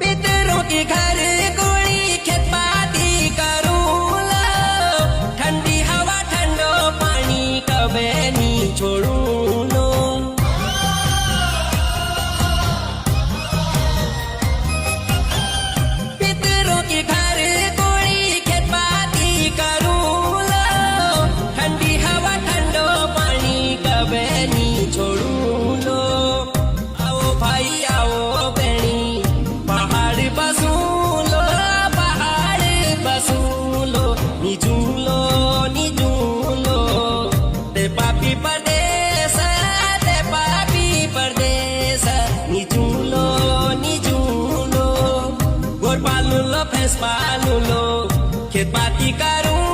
पितरों के घर कोई खेत पाती करूँ लो, ठंडी हवा ठंडो पानी कबे नी छोड़ूं लो। पितरों के घर कोई खेत पाती करूँ लो, ठंडी हवा ठंडो पानी कबे नी छोड़ूं लो। आओ भाई आओ बेणी पहाड़ बसूं लो, पहाड़ बसूं लो, निजूं लो ते पापी परदेस, ते पापी परदेस, निजूं लो गोर पालू लो भैंस पालू लो, खेत पाती करूं